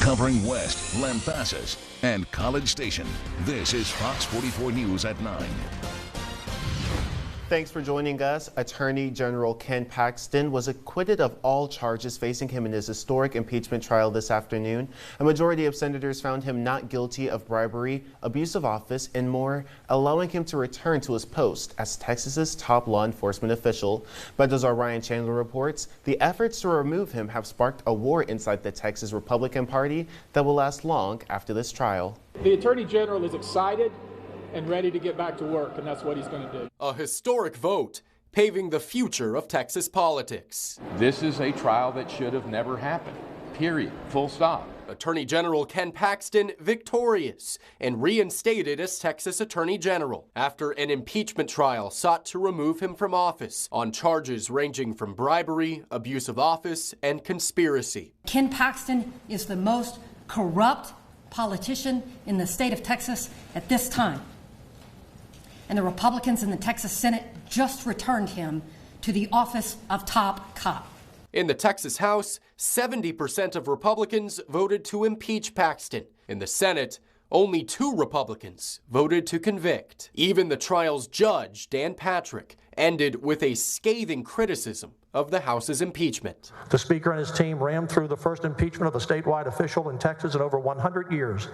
covering West, Lampasas, and College Station. This is Fox 44 News at 9. Thanks for joining us. Attorney General Ken Paxton was acquitted of all charges facing him in his historic impeachment trial this afternoon. A majority of senators found him not guilty of bribery, abuse of office, and more, allowing him to return to his post as Texas's top law enforcement official. But as our Ryan Chandler reports, the efforts to remove him have sparked a war inside the Texas Republican Party that will last long after this trial. The Attorney General is excited and ready to get back to work, and that's what he's going to do. A historic vote paving the future of Texas politics. This is a trial that should have never happened, period, full stop. Attorney General Ken Paxton victorious and reinstated as Texas Attorney General after an impeachment trial sought to remove him from office on charges ranging from bribery, abuse of office, and conspiracy. Ken Paxton is the most corrupt politician in the state of Texas at this time. And the Republicans in the Texas Senate just returned him to the office of top cop. In the Texas House, 70% of Republicans voted to impeach Paxton. In the Senate, only 2 Republicans voted to convict. Even the trial's judge, Dan Patrick, ended with a scathing criticism of the House's impeachment. The Speaker and his team rammed through the first impeachment of a statewide official in Texas in over 100 years,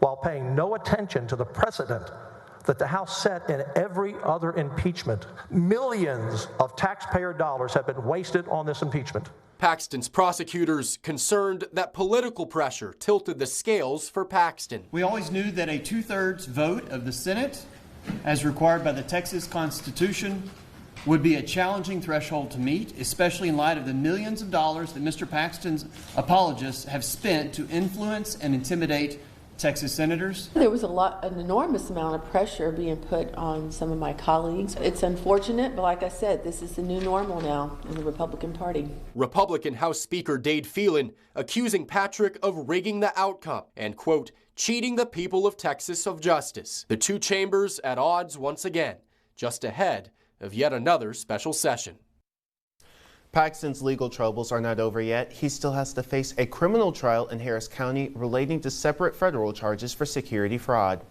while paying no attention to the precedent that the House set in every other impeachment. Millions of taxpayer dollars have been wasted on this impeachment. Paxton's prosecutors concerned that political pressure tilted the scales for Paxton. We always knew that a 2/3 vote of the Senate, as required by the Texas Constitution, would be a challenging threshold to meet, especially in light of the millions of dollars that Mr. Paxton's apologists have spent to influence and intimidate Texas senators. There was an enormous amount of pressure being put on some of my colleagues. It's unfortunate, but like I said, this is the new normal now in the Republican Party. Republican House Speaker Dade Phelan accusing Patrick of rigging the outcome and, quote, cheating the people of Texas of justice. The 2 chambers at odds once again, just ahead of yet another special session. Paxton's legal troubles are not over yet. He still has to face a criminal trial in Harris County relating to separate federal charges for security fraud.